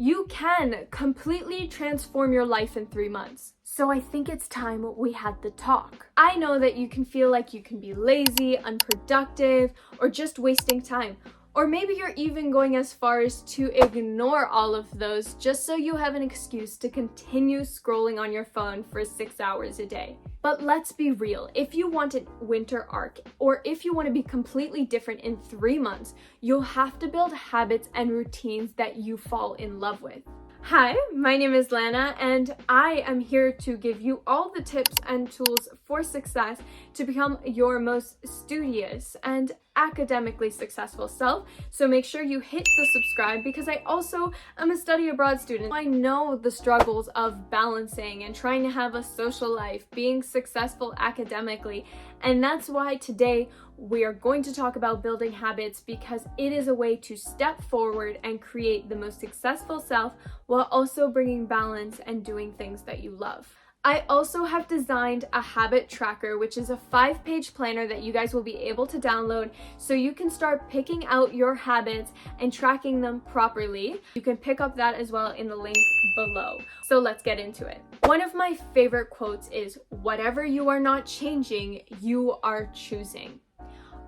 You can completely transform your life in 3 months. So I think it's time we had the talk. I know that you can feel like you can be lazy, unproductive, or just wasting time. Or maybe you're even going as far as to ignore all of those just so you have an excuse to continue scrolling on your phone for 6 hours a day. But let's be real, if you want a winter arc, or if you want to be completely different in 3 months, you'll have to build habits and routines that you fall in love with. Hi, my name is Lana, and I am here to give you all the tips and tools for success to become your most studious and academically successful self. So make sure you hit the subscribe, because I also am a study abroad student. I know the struggles of balancing and trying to have a social life, being successful academically, and that's why today we are going to talk about building habits, because it is a way to step forward and create the most successful self while also bringing balance and doing things that you love. I also have designed a habit tracker, which is a 5-page planner that you guys will be able to download so you can start picking out your habits and tracking them properly. You can pick up that as well in the link below. So let's get into it. One of my favorite quotes is, "Whatever you are not changing, you are choosing."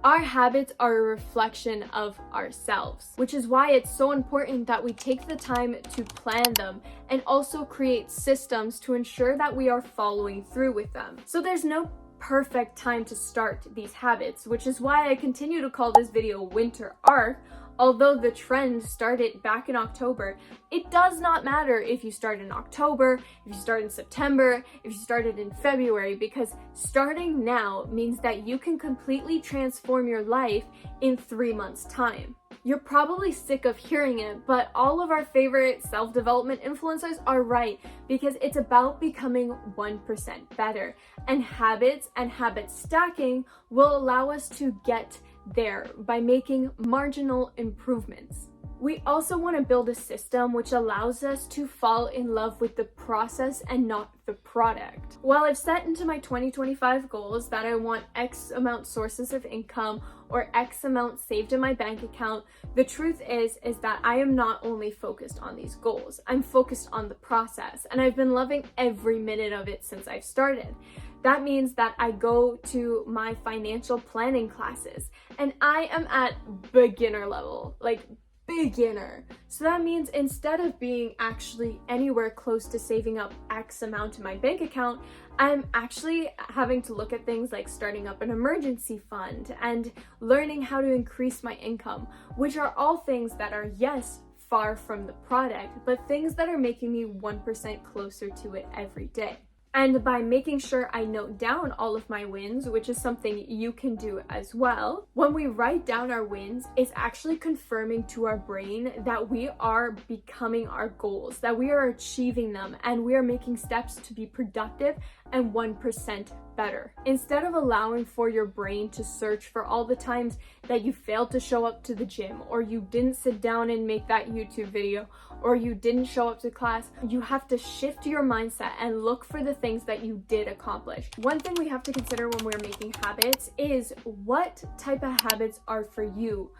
Our habits are a reflection of ourselves, which is why it's so important that we take the time to plan them and also create systems to ensure that we are following through with them. So there's no perfect time to start these habits, which is why I continue to call this video Winter Arc. Although the trend started back in October, it does not matter if you start in October, if you start in September, if you started in February, because starting now means that you can completely transform your life in 3 months' time. You're probably sick of hearing it, but all of our favorite self-development influencers are right, because it's about becoming 1% better. And habits and habit stacking will allow us to get there by making marginal improvements. We also want to build a system which allows us to fall in love with the process and not the product. While I've set into my 2025 goals that I want X amount sources of income or X amount saved in my bank account, the truth is that I am not only focused on these goals, I'm focused on the process, and I've been loving every minute of it since I've started. That means that I go to my financial planning classes and I am at beginner level, like beginner. So that means instead of being actually anywhere close to saving up X amount in my bank account, I'm actually having to look at things like starting up an emergency fund and learning how to increase my income, which are all things that are, yes, far from the product, but things that are making me 1% closer to it every day. And by making sure I note down all of my wins, which is something you can do as well, when we write down our wins, it's actually confirming to our brain that we are becoming our goals, that we are achieving them, and we are making steps to be productive and 1% better. Instead of allowing for your brain to search for all the times that you failed to show up to the gym, or you didn't sit down and make that YouTube video, or you didn't show up to class, you have to shift your mindset and look for the things that you did accomplish. One thing we have to consider when we're making habits is what type of habits are for you.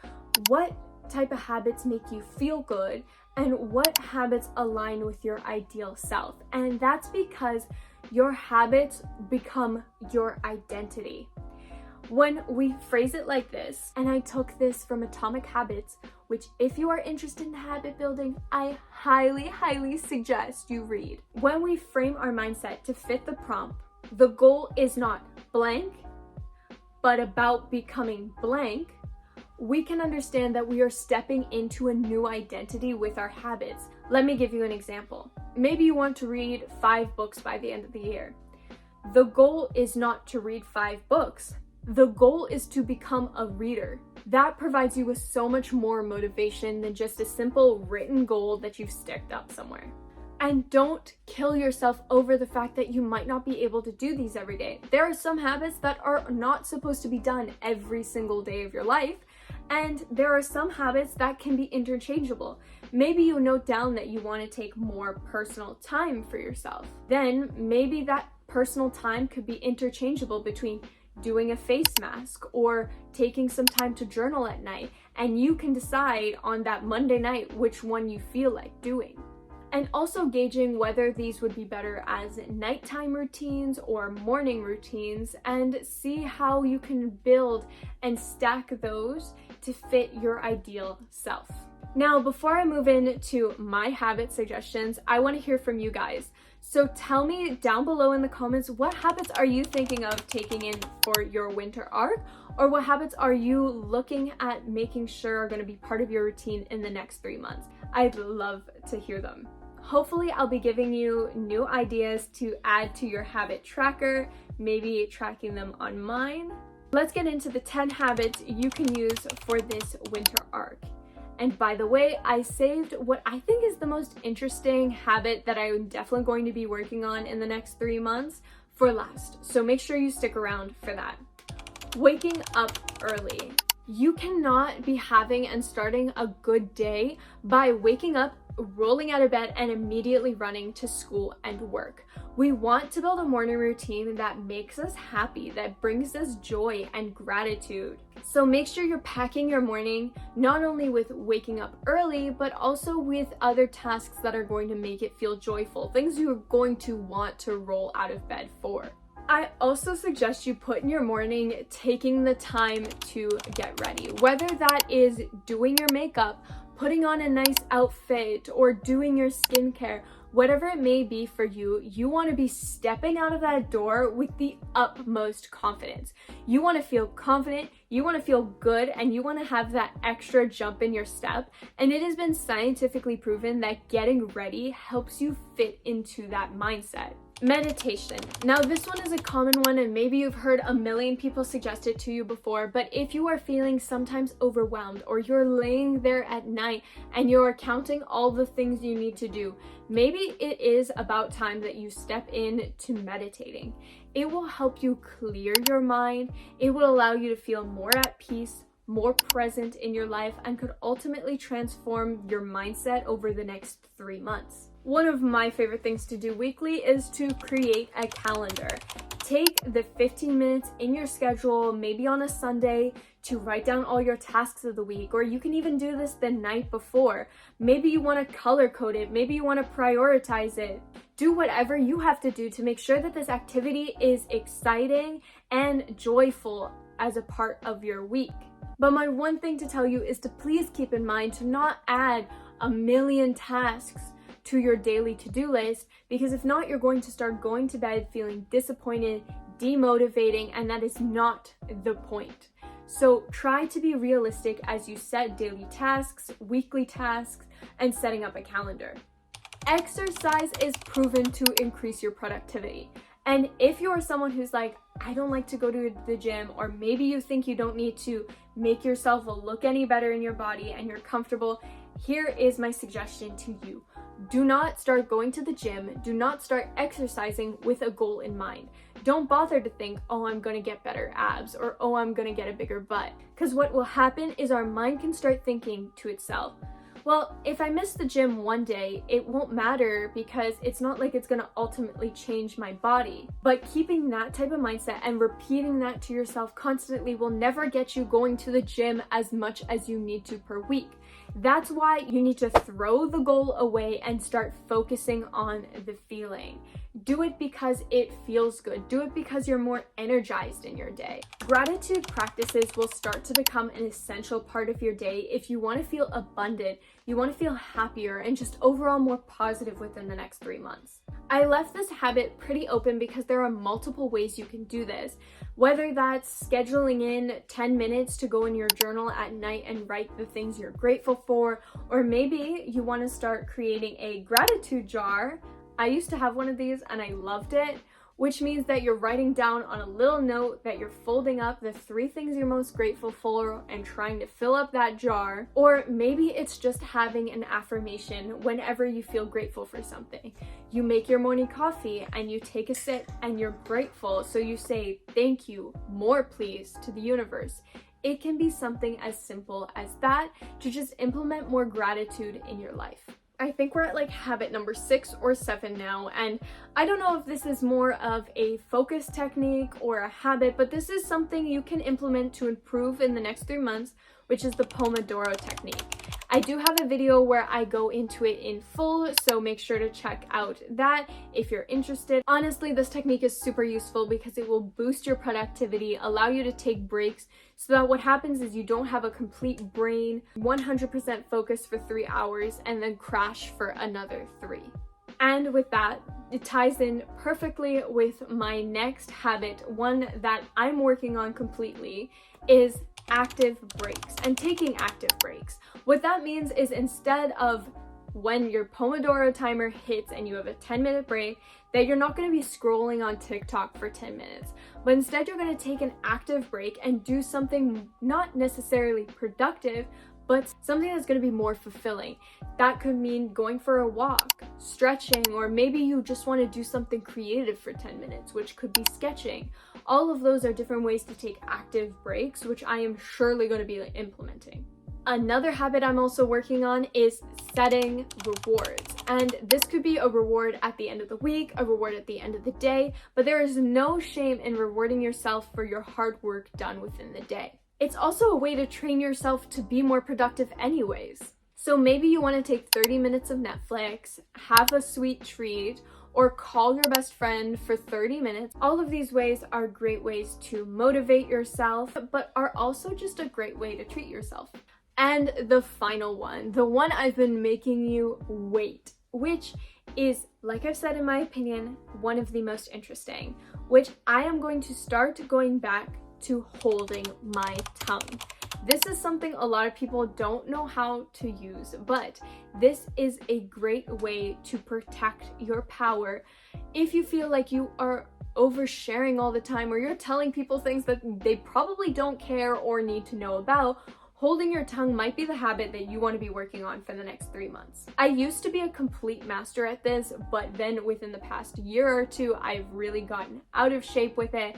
What type of habits make you feel good, and what habits align with your ideal self. And that's because your habits become your identity. When we phrase it like this, and I took this from Atomic Habits, which if you are interested in habit building, I highly suggest you read. When we frame our mindset to fit the prompt, the goal is not blank, but about becoming blank, we can understand that we are stepping into a new identity with our habits. Let me give you an example. Maybe you want to read 5 books by the end of the year. The goal is not to read 5 books. The goal is to become a reader. That provides you with so much more motivation than just a simple written goal that you've sticked up somewhere. And don't kill yourself over the fact that you might not be able to do these every day. There are some habits that are not supposed to be done every single day of your life, and there are some habits that can be interchangeable. Maybe you note down that you want to take more personal time for yourself. Then maybe that personal time could be interchangeable between doing a face mask or taking some time to journal at night. and you can decide on that Monday night which one you feel like doing. And also gauging whether these would be better as nighttime routines or morning routines, and see how you can build and stack those to fit your ideal self. Now, before I move into my habit suggestions, I want to hear from you guys. So tell me down below in the comments, what habits are you thinking of taking in for your winter arc? Or what habits are you looking at making sure are going to be part of your routine in the next 3 months? I'd love to hear them. Hopefully I'll be giving you new ideas to add to your habit tracker, maybe tracking them on mine. Let's get into the 10 habits you can use for this winter arc. And by the way, I saved what I think is the most interesting habit that I'm definitely going to be working on in the next 3 months for last. So make sure you stick around for that. Waking up early. You cannot be having and starting a good day by waking up, rolling out of bed, and immediately running to school and work. We want to build a morning routine that makes us happy, that brings us joy and gratitude. So make sure you're packing your morning not only with waking up early, but also with other tasks that are going to make it feel joyful, things you're going to want to roll out of bed for. I also suggest you put in your morning taking the time to get ready, whether that is doing your makeup, putting on a nice outfit, or doing your skincare. Whatever it may be for you, you want to be stepping out of that door with the utmost confidence. You want to feel confident, you want to feel good, and you want to have that extra jump in your step. And it has been scientifically proven that getting ready helps you fit into that mindset. Meditation. Now this one is a common one, and maybe you've heard a million people suggest it to you before, but if you are feeling sometimes overwhelmed, or you're laying there at night and you're counting all the things you need to do, maybe it is about time that you step in to meditating. It will help you clear your mind. It will allow you to feel more at peace, more present in your life, and could ultimately transform your mindset over the next 3 months. One of my favorite things to do weekly is to create a calendar. Take the 15 minutes in your schedule, maybe on a Sunday, to write down all your tasks of the week, or you can even do this the night before. Maybe you want to color code it, maybe you want to prioritize it. Do whatever you have to do to make sure that this activity is exciting and joyful as a part of your week. But my one thing to tell you is to please keep in mind to not add a million tasks to your daily to-do list, because if not, you're going to start going to bed feeling disappointed, demotivating, and that is not the point. So try to be realistic as you set daily tasks, weekly tasks, and setting up a calendar. Exercise is proven to increase your productivity. And if you are someone who's like, I don't like to go to the gym, or maybe you think you don't need to make yourself look any better in your body and you're comfortable, here is my suggestion to you. Do not start going to the gym. Do not start exercising with a goal in mind. Don't bother to think, oh, I'm going to get better abs, or oh, I'm going to get a bigger butt. Because what will happen is our mind can start thinking to itself, well, if I miss the gym one day, it won't matter because it's not like it's going to ultimately change my body. But keeping that type of mindset and repeating that to yourself constantly will never get you going to the gym as much as you need to per week. That's why you need to throw the goal away and start focusing on the feeling. Do it because it feels good. Do it because you're more energized in your day. Gratitude practices will start to become an essential part of your day if you want to feel abundant, you want to feel happier, and just overall more positive within the next 3 months. I left this habit pretty open because there are multiple ways you can do this. Whether that's scheduling in 10 minutes to go in your journal at night and write the things you're grateful for, or maybe you want to start creating a gratitude jar. I used to have one of these and I loved it, which means that you're writing down on a little note that you're folding up the 3 things you're most grateful for and trying to fill up that jar. Or maybe it's just having an affirmation whenever you feel grateful for something. You make your morning coffee and you take a sip and you're grateful, so you say thank you, more please, to the universe. It can be something as simple as that to just implement more gratitude in your life. I think we're at like habit number 6 or 7 now, and I don't know if this is more of a focus technique or a habit, but this is something you can implement to improve in the next 3 months, which is the Pomodoro technique. I do have a video where I go into it in full, so make sure to check out that if you're interested. Honestly, this technique is super useful because it will boost your productivity, allow you to take breaks, so that what happens is you don't have a complete brain 100% focus for 3 hours and then crash for another 3. And with that, it ties in perfectly with my next habit, one that I'm working on completely, is active breaks and taking active breaks. What that means is instead of when your Pomodoro timer hits and you have a 10-minute break, that you're not going to be scrolling on TikTok for 10 minutes, but instead you're going to take an active break and do something not necessarily productive, but something that's going to be more fulfilling. That could mean going for a walk, stretching, or maybe you just want to do something creative for 10 minutes, which could be sketching. All of those are different ways to take active breaks, which I am surely going to be implementing. Another habit I'm also working on is setting rewards. And this could be a reward at the end of the week, a reward at the end of the day, but there is no shame in rewarding yourself for your hard work done within the day. It's also a way to train yourself to be more productive anyways. So maybe you want to take 30 minutes of Netflix, have a sweet treat, or call your best friend for 30 minutes. All of these ways are great ways to motivate yourself, but are also just a great way to treat yourself. And the final one, the one I've been making you wait, which is, like I've said in my opinion, one of the most interesting, which I am going to start going back to holding my tongue. This is something a lot of people don't know how to use, but this is a great way to protect your power if you feel like you are oversharing all the time, or you're telling people things that they probably don't care or need to know about. Holding your tongue might be the habit that you want to be working on for the next 3 months. I used to be a complete master at this, but then within the past year or two, I've really gotten out of shape with it,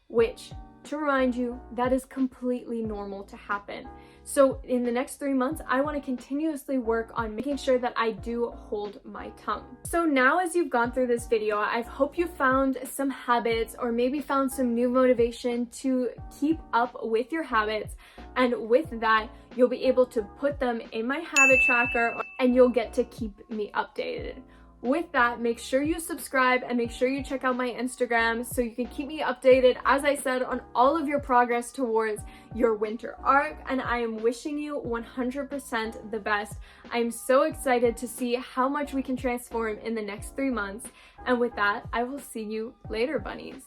which, to remind you, that is completely normal to happen. So in the next 3 months, I want to continuously work on making sure that I do hold my tongue. So now, as you've gone through this video, I hope you found some habits, or maybe found some new motivation to keep up with your habits. And with that, you'll be able to put them in my habit tracker and you'll get to keep me updated. With that, make sure you subscribe and make sure you check out my Instagram so you can keep me updated, as I said, on all of your progress towards your winter arc. And I am wishing you 100% the best. I'm so excited to see how much we can transform in the next 3 months. And with that, I will see you later, bunnies.